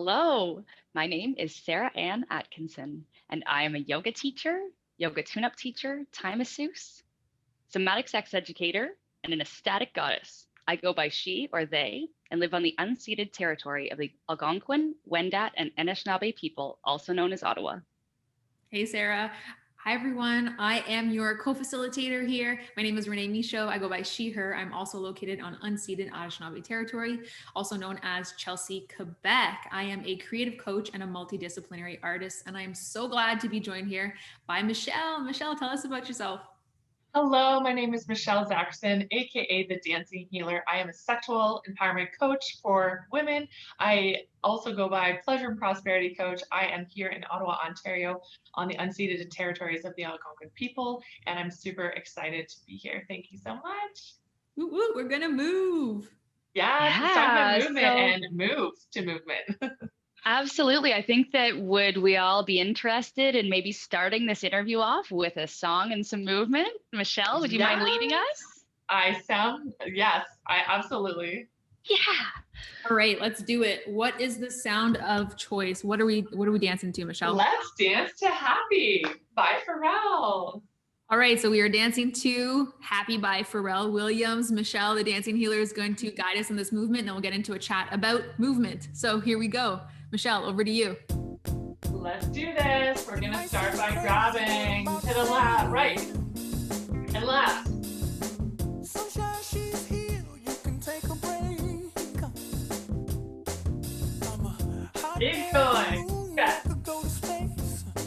Hello, my name is Sarah Ann Atkinson, and I am a yoga teacher, yoga tune-up teacher, time masseuse, somatic sex educator, and an ecstatic goddess. I go by she or they and live on the unceded territory of the Algonquin, Wendat, and Anishinaabe people, also known as Ottawa. Hey, Sarah. Hi, everyone. I am your co-facilitator here. My name is Renée Michaud. I go by she, her. I'm also located on unceded Anishinaabe territory, also known as Chelsea, Quebec. I am a creative coach and a multidisciplinary artist, and I am so glad to be joined here by Michelle. Michelle, tell us about yourself. Hello, my name is Michelle Zakrison, aka the Dancing Healer. I am a sexual empowerment coach for women. I also go by Pleasure and Prosperity Coach. I am here in Ottawa, Ontario, on the unceded territories of the Algonquin people, and I'm super excited to be here. Thank you so much. Woo woo, we're gonna move. It's time to movement and move to movement. Absolutely. I think that we all be interested in maybe starting this interview off with a song and some movement? Michelle, would you mind leading us? Yes, I absolutely. Yeah. All right, let's do it. What is the sound of choice? What are we dancing to, Michelle? Let's dance to Happy by Pharrell. All right, so we are dancing to Happy by Pharrell Williams. Michelle, the dancing healer, is going to guide us in this movement, and then we'll get into a chat about movement. So here we go. Michelle, over to you. Let's do this. We're gonna start by grabbing to the left, right, and left. Keep going. Yes.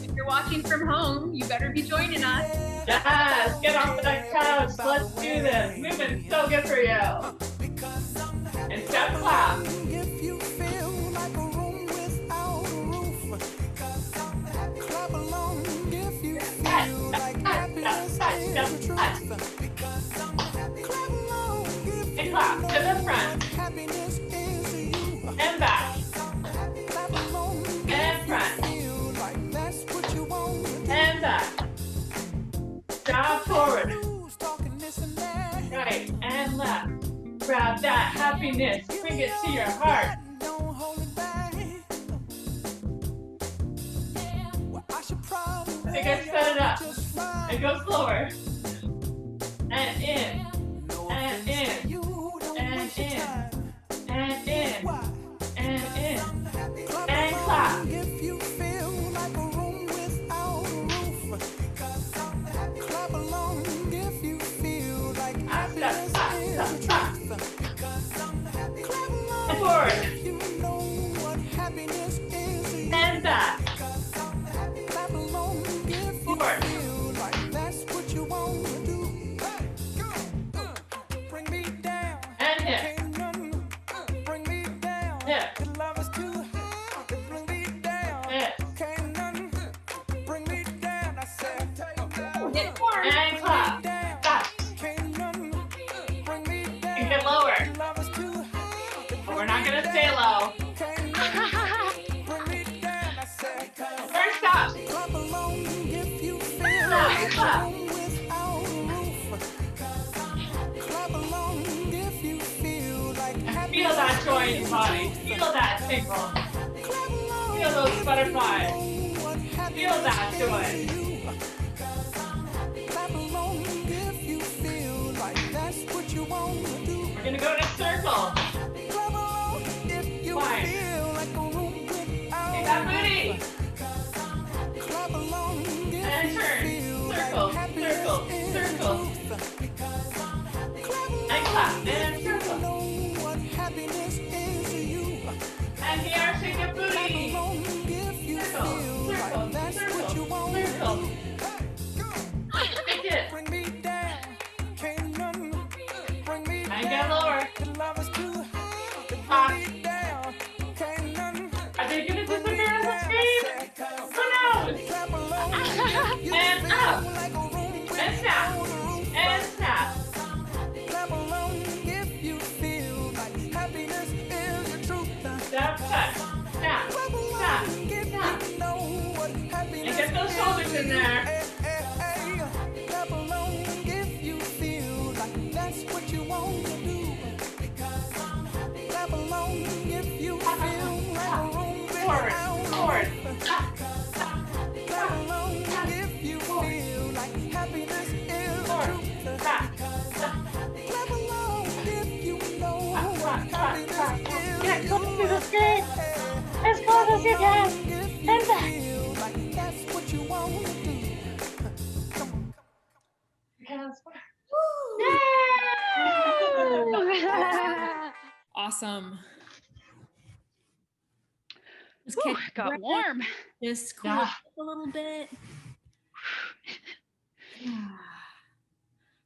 If you're watching from home, you better be joining us. Yes, get off of that couch. Let's do this. Movement's so good for you. And step clap. And clap to the front. And back. And front. And back. Jab forward. Right and left. Grab that happiness. Bring it to your heart. I think I set it up. And go slower. And in. And in. And in. And in. And in. And clap. And forward. And back. Forward. And hip. Hip. Hip. And clap. Back. And get lower. But we're not gonna stay low. First stop. Stop. Clap. Feel that joy in your body. Feel that tingle. Feel those butterflies. Feel that joy. We're gonna go in a circle. Fine. Take that booty. And turn. Circle, circle, circle. And clap. And circle. And here, shake your booty. Circle, circle, circle, circle. Shake it. And get lower. Pop. Are they gonna disappear as a scream? Who knows? And up. And snap. And snap. Step, touch. Snap. Snap. Snap. And get those shoulders in there. forward, forward. Get close to the screen. As close as you can. And back. Hands back. Yay! Awesome. Just Whew, catch got breath, warm. just cool Yeah. up a little bit.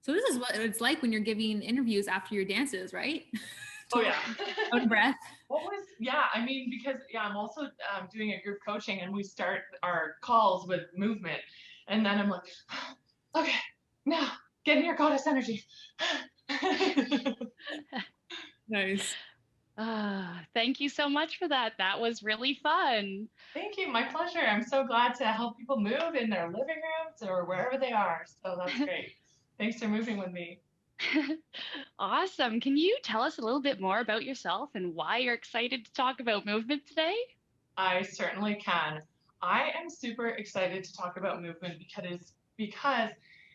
So this is what it's like when you're giving interviews after your dances, right? Oh yeah. Out of breath. I mean, because I'm also doing a group coaching and we start our calls with movement. And then I'm like, okay, now get in your goddess energy. Nice. Thank you so much for that. That was really fun. Thank you, my pleasure. I'm so glad to help people move in their living rooms or wherever they are. So that's great. Thanks for moving with me. Awesome. Can you tell us a little bit more about yourself and why you're excited to talk about movement today? I certainly can. I am super excited to talk about movement because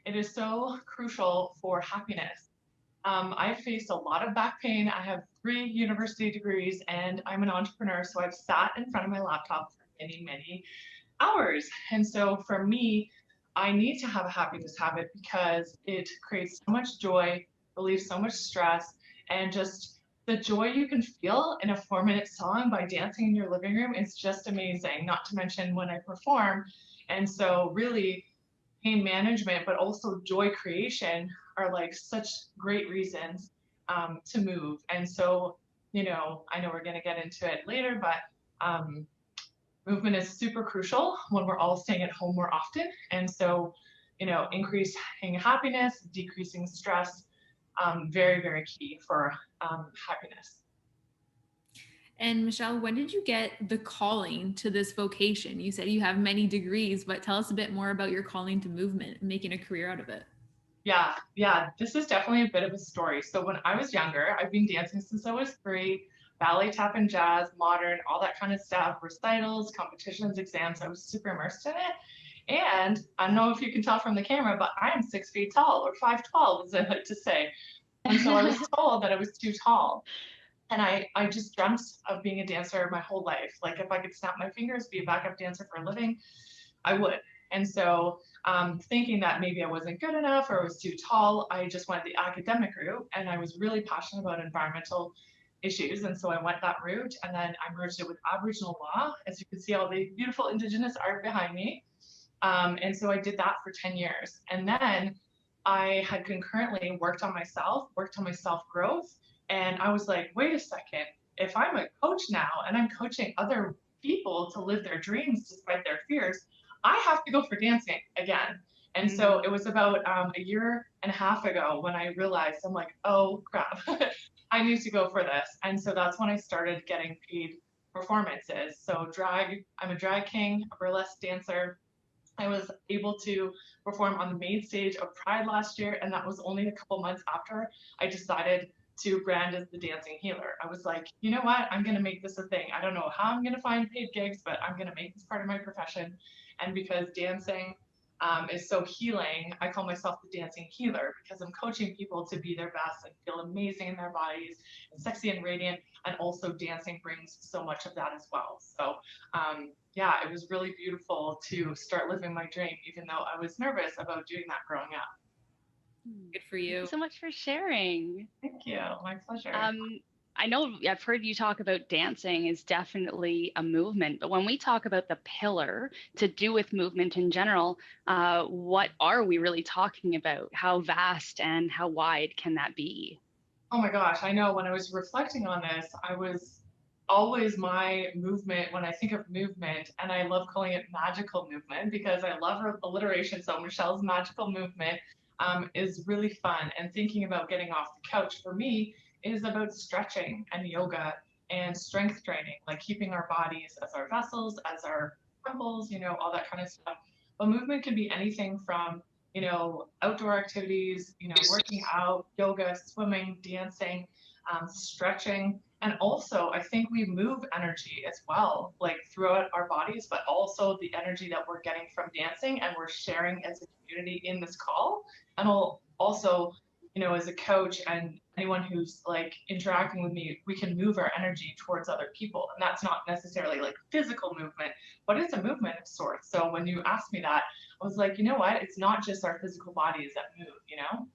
it is so crucial for happiness. I've faced a lot of back pain. I have 3 university degrees and I'm an entrepreneur, so I've sat in front of my laptop for many, many hours. And so for me, I need to have a happiness habit because it creates so much joy, relieves so much stress, and just the joy you can feel in a 4-minute song by dancing in your living room is just amazing, not to mention when I perform. And so really pain management, but also joy creation are like such great reasons to move. And so, I know we're going to get into it later, but movement is super crucial when we're all staying at home more often. And so, increasing happiness, decreasing stress, very, very key for happiness. And Michelle, when did you get the calling to this vocation? You said you have many degrees, but tell us a bit more about your calling to movement and making a career out of it. Yeah, this is definitely a bit of a story. So when I was younger, I've been dancing since I was 3, ballet, tap and jazz, modern, all that kind of stuff, recitals, competitions, exams. I was super immersed in it. And I don't know if you can tell from the camera, but I am 6 feet tall, or 5'12", as I like to say. And so I was told that I was too tall. And I just dreamt of being a dancer my whole life. Like if I could snap my fingers, be a backup dancer for a living, I would. And so thinking that maybe I wasn't good enough or I was too tall, I just went the academic route. And I was really passionate about environmental issues. And so I went that route and then I merged it with Aboriginal law. As you can see, all the beautiful Indigenous art behind me. And so I did that for 10 years. And then I had concurrently worked on my self-growth. And I was like, wait a second, if I'm a coach now and I'm coaching other people to live their dreams despite their fears, I have to go for dancing again. And so it was about a year and a half ago when I realized, I'm like, oh crap, I need to go for this. And so that's when I started getting paid performances. So I'm a drag king, a burlesque dancer. I was able to perform on the main stage of Pride last year, and that was only a couple months after I decided to brand as the dancing healer. I was like, you know what? I'm going to make this a thing. I don't know how I'm going to find paid gigs, but I'm going to make this part of my profession. And because dancing is so healing, I call myself the dancing healer because I'm coaching people to be their best and feel amazing in their bodies and sexy and radiant. And also dancing brings so much of that as well. So it was really beautiful to start living my dream, even though I was nervous about doing that growing up. Good for you. Thank you so much for sharing. Thank you. My pleasure. I know I've heard you talk about dancing is definitely a movement, but when we talk about the pillar to do with movement in general, what are we really talking about? How vast and how wide can that be? Oh my gosh, I know when I was reflecting on this, always my movement, when I think of movement, and I love calling it magical movement because I love her alliteration. So Michelle's magical movement is really fun. And thinking about getting off the couch for me is about stretching and yoga and strength training, like keeping our bodies as our vessels, as our temples, all that kind of stuff. But movement can be anything from, outdoor activities, working out, yoga, swimming, dancing, stretching, And also, I think we move energy as well, like throughout our bodies, but also the energy that we're getting from dancing and we're sharing as a community in this call. And also, you know, as a coach and anyone who's like interacting with me, we can move our energy towards other people. And that's not necessarily like physical movement, but it's a movement of sorts. So when you asked me that, I was like, you know what? It's not just our physical bodies that move, you know?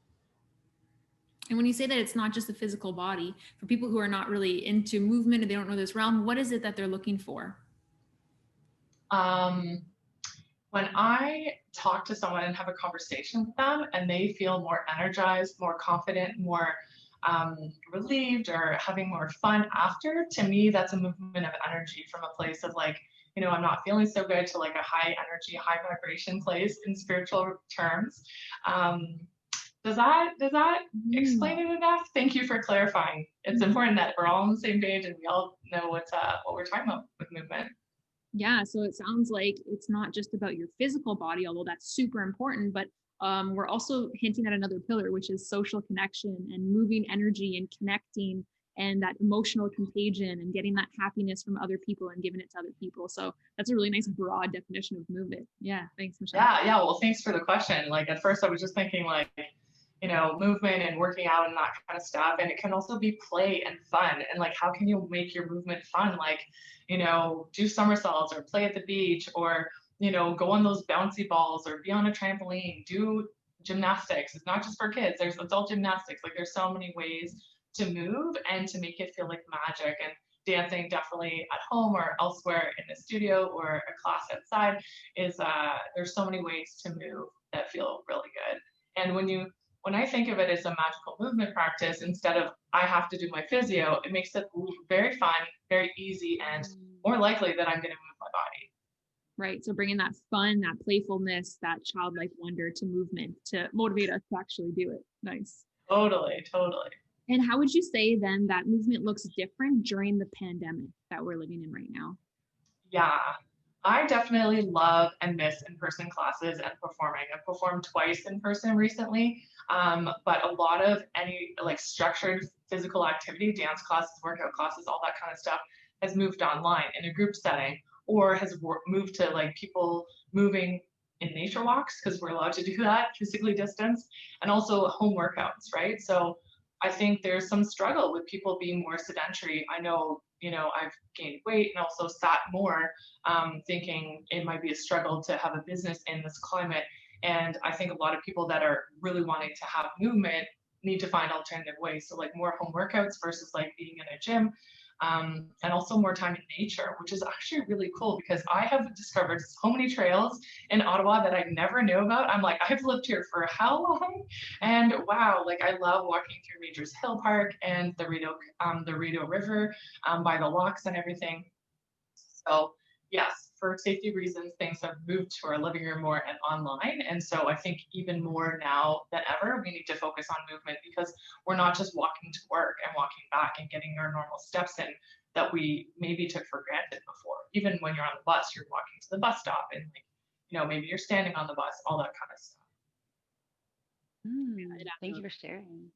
And when you say that it's not just the physical body, for people who are not really into movement and they don't know this realm, what is it that they're looking for? When I talk to someone and have a conversation with them and they feel more energized, more confident, more relieved, or having more fun after, to me, that's a movement of energy from a place of like, you know, I'm not feeling so good, to like a high energy, high vibration place in spiritual terms. Does that explain it enough? Thank you for clarifying. It's important that we're all on the same page and we all know what we're talking about with movement. Yeah, so it sounds like it's not just about your physical body, although that's super important, but we're also hinting at another pillar, which is social connection and moving energy and connecting and that emotional contagion and getting that happiness from other people and giving it to other people. So that's a really nice broad definition of movement. Yeah, thanks, Michelle. Yeah, well, thanks for the question. Like at first I was just thinking like, you know, movement and working out and that kind of stuff. And it can also be play and fun. And like, how can you make your movement fun? Like, you know, do somersaults or play at the beach, or, you know, go on those bouncy balls or be on a trampoline, do gymnastics. It's not just for kids. There's adult gymnastics. Like there's so many ways to move and to make it feel like magic. And dancing definitely at home or elsewhere in the studio or a class outside is there's so many ways to move that feel really good. And when I think of it as a magical movement practice, instead of I have to do my physio, it makes it very fun, very easy, and more likely that I'm going to move my body. Right. So bringing that fun, that playfulness, that childlike wonder to movement to motivate us to actually do it. Nice. Totally. And how would you say then that movement looks different during the pandemic that we're living in right now? Yeah, I definitely love and miss in-person classes and performing. I've performed twice in person recently, but a lot of any like structured physical activity, dance classes, workout classes, all that kind of stuff has moved online in a group setting, or has moved to like people moving in nature walks, because we're allowed to do that, physically distanced, and also home workouts, right? So I think there's some struggle with people being more sedentary. I know, you know, I've gained weight and also sat more, thinking it might be a struggle to have a business in this climate. And I think a lot of people that are really wanting to have movement need to find alternative ways. So like more home workouts versus like being in a gym. And also more time in nature, which is actually really cool because I have discovered so many trails in Ottawa that I never knew about. I'm like, I've lived here for how long? And wow, like I love walking through Majors Hill Park and the Rideau River by the locks and everything. So yes, for safety reasons, things have moved to our living room more and online. And so I think even more now than ever, we need to focus on movement because we're not just walking to work and walking back and getting our normal steps in that we maybe took for granted before. Even when you're on the bus, you're walking to the bus stop and like, you know, maybe you're standing on the bus, all that kind of stuff. Thank you for sharing.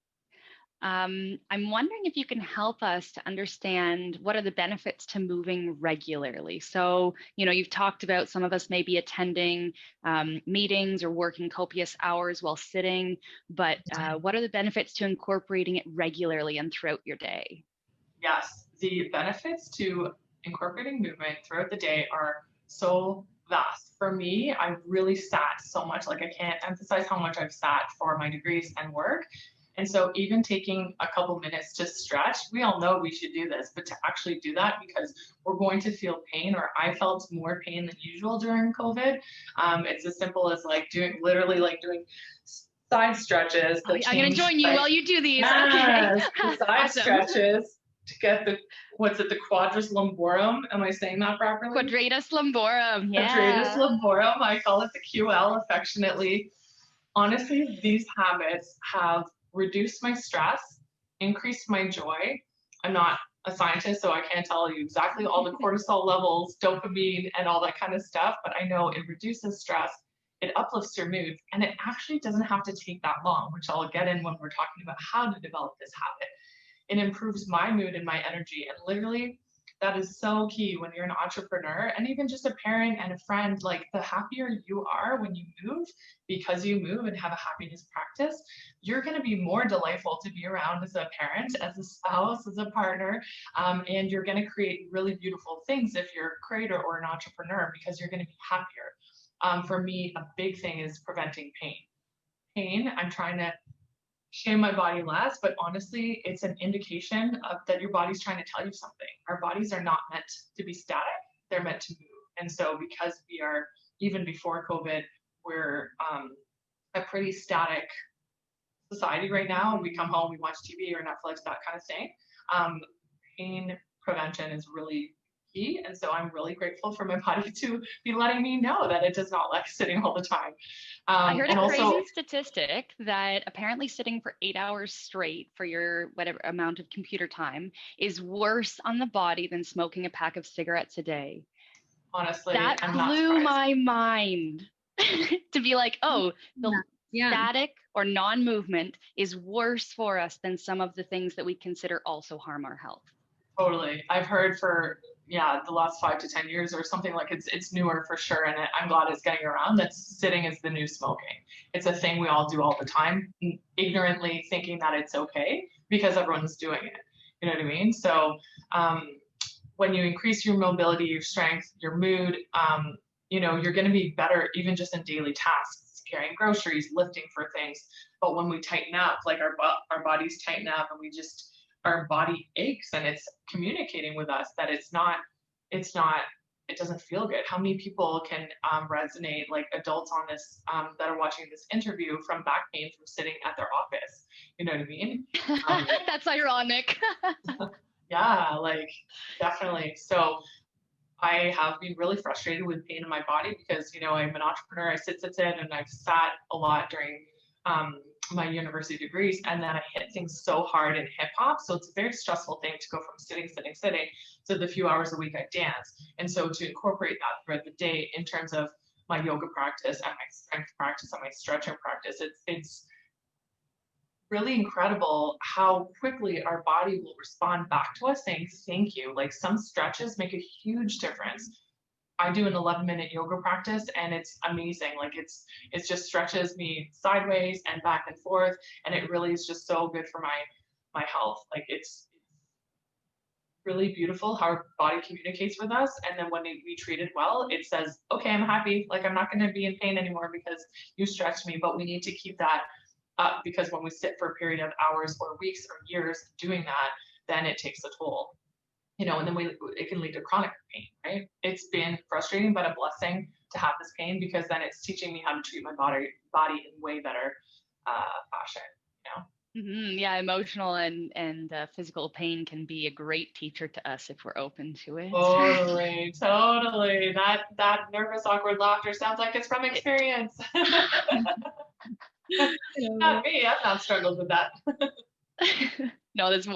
I'm wondering if you can help us to understand what are the benefits to moving regularly. So, you know, you've talked about some of us may be attending meetings or working copious hours while sitting, but what are the benefits to incorporating it regularly and throughout your day? Yes, the benefits to incorporating movement throughout the day are so vast. For me, I've really sat so much, like I can't emphasize how much I've sat for my degrees and work. And so even taking a couple minutes to stretch, we all know we should do this, but to actually do that because we're going to feel pain, or I felt more pain than usual during COVID. It's as simple as like doing side stretches. I'm going to join you while you do these. Yes, Okay. the side stretches to get the quadriceps lumborum. Am I saying that properly? Quadratus lumborum. Yeah. Quadratus lumborum. I call it the QL affectionately. Honestly, these habits have reduced my stress, increased my joy. I'm not a scientist, so I can't tell you exactly all the cortisol levels, dopamine, and all that kind of stuff, but I know it reduces stress, it uplifts your mood, and it actually doesn't have to take that long, which I'll get in when we're talking about how to develop this habit. it improves my mood and my energy. And literally, that is so key when you're an entrepreneur and even just a parent and a friend. Like, the happier you are when you move, because you move and have a happiness practice, you're going to be more delightful to be around as a parent, as a spouse, as a partner, and you're going to create really beautiful things if you're a creator or an entrepreneur, because you're going to be happier. For me, a big thing is preventing pain. I'm trying to shame my body less, but honestly, it's an indication of that your body's trying to tell you something. Our bodies are not meant to be static, they're meant to move. And so because we are, even before COVID, we're a pretty static society right now. We come home, we watch TV or Netflix, that kind of thing. Pain prevention is really key. And so I'm really grateful for my body to be letting me know that it does not like sitting all the time. I heard and a also, crazy statistic that apparently sitting for 8 hours straight for your whatever amount of computer time is worse on the body than smoking a pack of cigarettes a day. honestly, That I'm not blew surprised. my mind to be like, oh, the static or non-movement is worse for us than some of the things that we consider also harm our health. Totally. I've heard for the last 5 to 10 years or something, like it's newer for sure, and I'm glad it's getting around, that sitting is the new smoking. It's a thing we all do all the time, ignorantly thinking that it's okay because everyone's doing it. You know what I mean? So when you increase your mobility, your strength, your mood, you're going to be better even just in daily tasks, carrying groceries, lifting for things. But when we tighten up, like our bodies tighten up, and our body aches, and it's communicating with us that it doesn't feel good. How many people can resonate, like adults on this that are watching this interview, from back pain from sitting at their office? You know what I mean? That's ironic. Yeah, like definitely. So I have been really frustrated with pain in my body because, I'm an entrepreneur. I sit, and I've sat a lot during my university degrees, and then I hit things so hard in hip hop. So it's a very stressful thing to go from sitting to the few hours a week I dance. And so to incorporate that throughout the day in terms of my yoga practice and my strength practice and my stretching practice, it's really incredible how quickly our body will respond back to us saying thank you. Like, some stretches make a huge difference. I do an 11-minute yoga practice, and it's amazing. Like, it's just stretches me sideways and back and forth, and it really is just so good for my health. Like, it's really beautiful how our body communicates with us, and then when we treat it well, it says, okay, I'm happy. Like, I'm not going to be in pain anymore because you stretched me. But we need to keep that up, because when we sit for a period of hours or weeks or years doing that, then it takes a toll. And then it can lead to chronic pain, right? It's been frustrating, but a blessing to have this pain, because then it's teaching me how to treat my body in way better fashion, Mm-hmm. Yeah, emotional and physical pain can be a great teacher to us if we're open to it. Totally. That nervous, awkward laughter sounds like it's from experience. Not me. I've not struggled with that. No, that's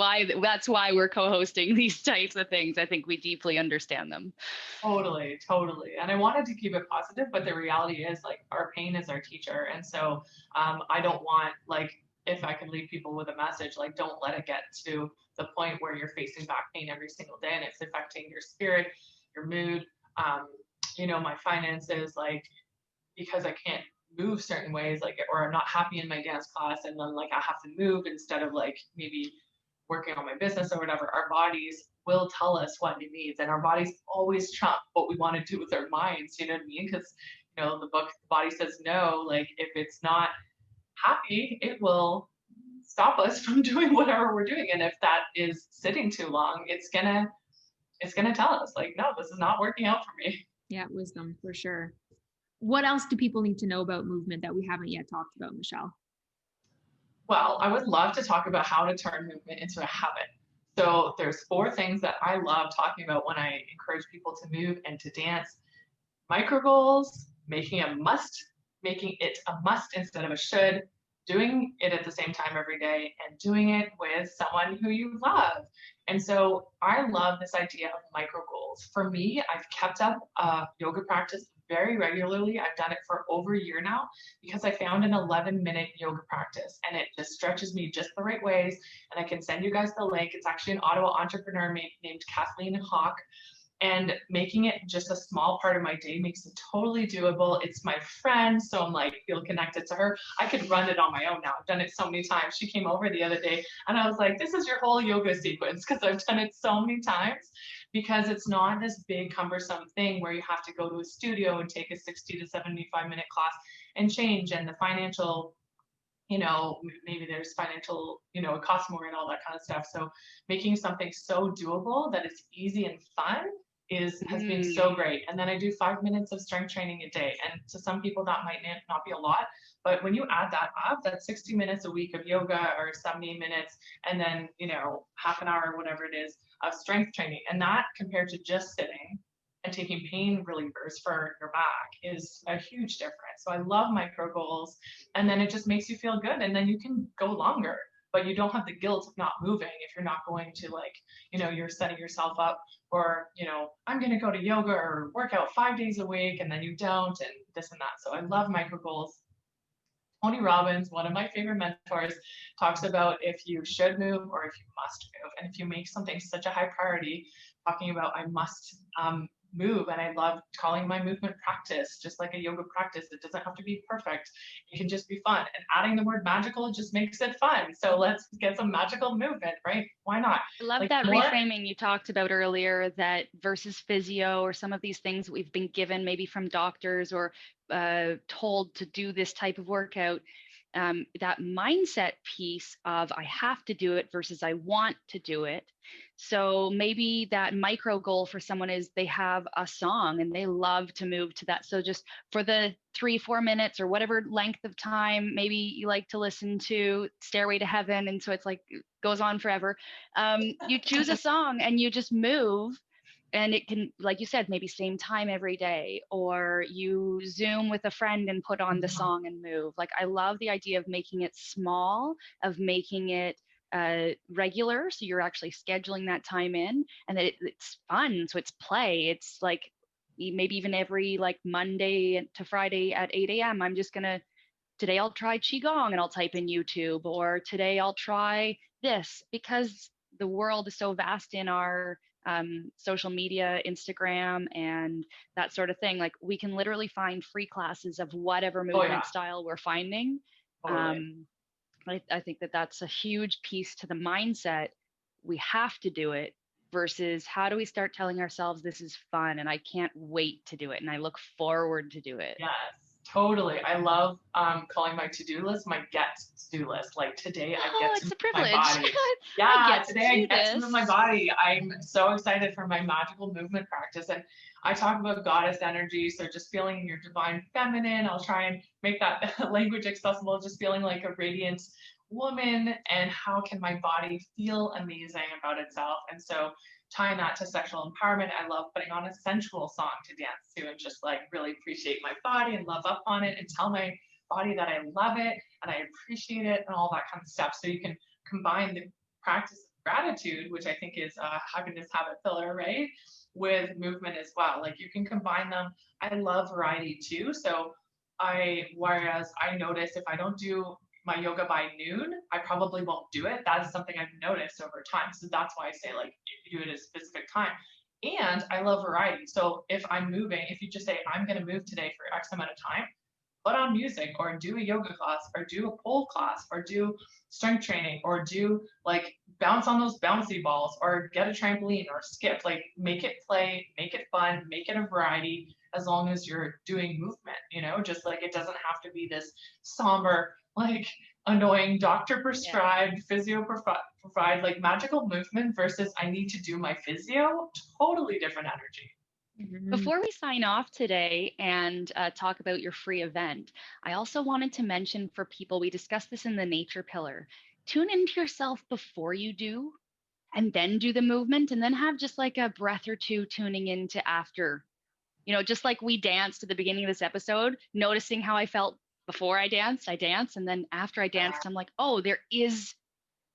why we're co-hosting these types of things. I think we deeply understand them. Totally. And I wanted to keep it positive, but the reality is, like, our pain is our teacher. And so I don't want, like, if I could leave people with a message, like, don't let it get to the point where you're facing back pain every single day and it's affecting your spirit, your mood, my finances, like, because I can't move certain ways, like, or I'm not happy in my dance class, and then, like, I have to move instead of, like, maybe working on my business or whatever. Our bodies will tell us what it needs, and our bodies always trump what we want to do with our minds. You know what I mean? Because the body says no. Like, if it's not happy, it will stop us from doing whatever we're doing. And if that is sitting too long, it's gonna tell us, like, no, this is not working out for me. Yeah, wisdom for sure. What else do people need to know about movement that we haven't yet talked about, Michelle? Well, I would love to talk about how to turn movement into a habit. So there's 4 things that I love talking about when I encourage people to move and to dance. Micro goals, making it a must instead of a should, doing it at the same time every day, and doing it with someone who you love. And so I love this idea of micro goals. For me, I've kept up a yoga practice very regularly. I've done it for over a year now because I found an 11-minute yoga practice and it just stretches me just the right ways. And I can send you guys the link. It's actually an Ottawa entrepreneur named Kathleen Hawk. And making it just a small part of my day makes it totally doable. It's my friend, so I'm like, feel connected to her. I could run it on my own now. I've done it so many times. She came over the other day and I was like, this is your whole yoga sequence, because I've done it so many times, because it's not this big cumbersome thing where you have to go to a studio and take a 60 to 75-minute class and change, and the financial, maybe there's financial, it costs more and all that kind of stuff. So making something so doable that it's easy and fun has been so great. And then I do 5 minutes of strength training a day. And to some people that might not be a lot, but when you add that up, that's 60 minutes a week of yoga, or 70 minutes, and then, half an hour or whatever it is of strength training. And that, compared to just sitting and taking pain relievers for your back, is a huge difference. So I love micro goals, and then it just makes you feel good, and then you can go longer, but you don't have the guilt of not moving if you're not going to, you're setting yourself up for, I'm going to go to yoga or work out 5 days a week, and then you don't, and this and that. So I love micro goals. Tony Robbins, one of my favorite mentors, talks about if you should move or if you must move. And if you make something such a high priority, talking about I must move, and I love calling my movement practice just like a yoga practice. It doesn't have to be perfect. It can just be fun. And adding the word magical just makes it fun. So let's get some magical movement, right? Why not? I love that more reframing you talked about earlier, that versus physio or some of these things that we've been given maybe from doctors or told to do this type of workout. That mindset piece of I have to do it versus I want to do it. So maybe that micro goal for someone is they have a song and they love to move to that. So just for the 3-4 minutes or whatever length of time, maybe you like to listen to Stairway to Heaven. And so it's like, it goes on forever. You choose a song and you just move. And it can, like you said, maybe same time every day, or you Zoom with a friend and put on the song and move. Like, I love the idea of making it small, of making it regular. So you're actually scheduling that time in, and that it's fun. So it's play. It's like maybe even every Monday to Friday at 8 a.m. I'm just today I'll try Qigong and I'll type in YouTube, or today I'll try this, because the world is so vast in our social media, Instagram, and that sort of thing. Like, we can literally find free classes of whatever movement style we're finding. Totally. I think that's a huge piece to the mindset. We have to do it versus how do we start telling ourselves this is fun and I can't wait to do it and I look forward to do it. Yes, totally. I love calling my to-do list my get-to-do list. Like, today I get to it's a move privilege. my body. Yeah, today I get to move my body. I'm so excited for my magical movement practice. And I talk about goddess energy. So just feeling your divine feminine. I'll try and make that language accessible, just feeling like a radiant woman, and how can my body feel amazing about itself. And so tying that to sexual empowerment, I love putting on a sensual song to dance to and just really appreciate my body and love up on it and tell my body that I love it and I appreciate it and all that kind of stuff. So you can combine the practice of gratitude, which I think is a happiness habit pillar, right, with movement as well. Like, you can combine them. I love variety too. So whereas I notice if I don't do my yoga by noon, I probably won't do it. That is something I've noticed over time. So that's why I say, if you do it at a specific time. And I love variety. So if I'm moving, if you just say, I'm going to move today for X amount of time, put on music or do a yoga class or do a pole class or do strength training or do bounce on those bouncy balls or get a trampoline or skip. Make it play, make it fun, make it a variety, as long as you're doing movement, just it doesn't have to be this somber, annoying doctor prescribed, physio provide, magical movement versus I need to do my physio. Totally different energy. Before we sign off today and talk about your free event, I also wanted to mention for people, we discussed this in the nature pillar, tune into yourself before you do, and then do the movement, and then have just a breath or two tuning into after. Just like we danced at the beginning of this episode, noticing how I felt before I danced, and then after I danced, I'm like, oh,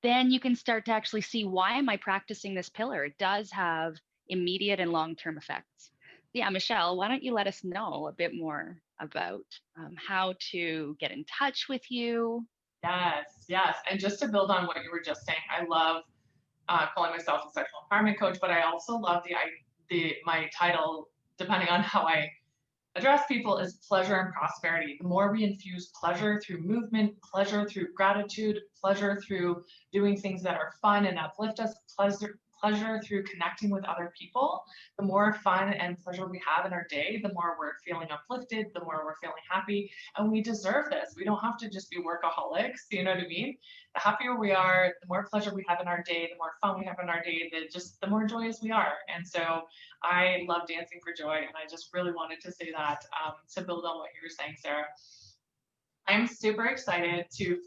then you can start to actually see, why am I practicing this pillar? It does have immediate and long-term effects. Yeah, Michelle, why don't you let us know a bit more about how to get in touch with you? Yes, yes. And just to build on what you were just saying, I love calling myself a sexual empowerment coach, but I also love my title, depending on how I address people, is pleasure and prosperity. The more we infuse pleasure through movement, pleasure through gratitude, pleasure through doing things that are fun and uplift us, pleasure through connecting with other people, the more fun and pleasure we have in our day, the more we're feeling uplifted, the more we're feeling happy. And we deserve this. We don't have to just be workaholics, you know what I mean? The happier we are, the more pleasure we have in our day, the more fun we have in our day, the more joyous we are. And so I love dancing for joy, and I just really wanted to say that to build on what you were saying, Sarah. I'm super excited to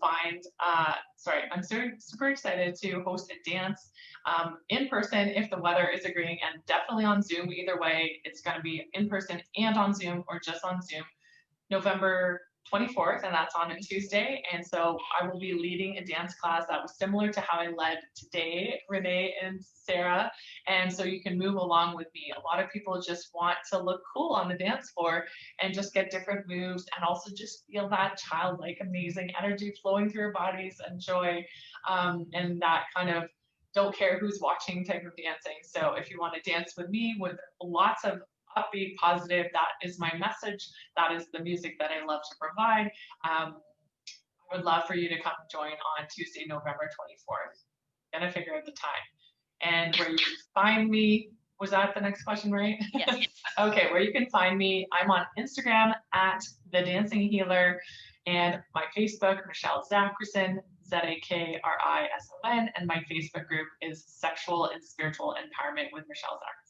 super excited to host a dance in person if the weather is agreeing, and definitely on Zoom. Either way, it's going to be in person and on Zoom, or just on Zoom, November 24th, and that's on a Tuesday. And so I will be leading a dance class that was similar to how I led today, Renee and Sarah. And so you can move along with me. A lot of people just want to look cool on the dance floor and just get different moves, and also just feel that childlike, amazing energy flowing through your bodies and joy, and that kind of don't care who's watching type of dancing. So if you want to dance with me with lots of upbeat, positive, that is my message. That is the music that I love to provide. I would love for you to come join on Tuesday, November 24th. Gonna figure out the time. And where you can find me, was that the next question, right? Yes. Okay, where you can find me, I'm on Instagram at The Dancing Healer, and my Facebook, Michelle Zakrison, Zakrison, and my Facebook group is Sexual and Spiritual Empowerment with Michelle Zakrison.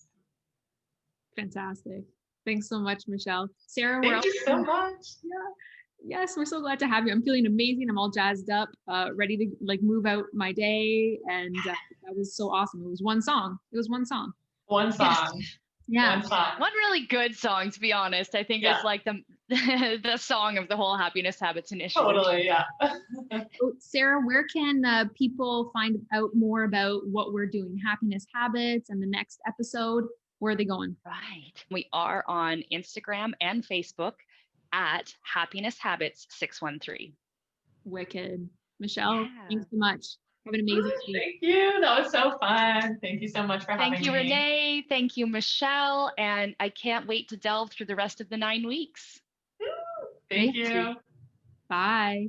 Fantastic. Thanks so much, Michelle. Sarah, Thank you so much. Yeah. Yes, we're so glad to have you. I'm feeling amazing. I'm all jazzed up, ready to like move out my day. And that was so awesome. It was one song. One song. Yeah. One song. One really good song, to be honest. I think it's like the song of the whole Happiness Habits initiative. Totally, yeah. So, Sarah, where can people find out more about what we're doing, Happiness Habits, and the next episode? Where are they going? Right. We are on Instagram and Facebook at Happiness Habits 613. Wicked. Michelle, thanks so much. Have an amazing day. Thank you. That was so fun. Thank you so much for having me. Thank you, Renee. Thank you, Michelle. And I can't wait to delve through the rest of the 9 weeks. Thank you. Bye.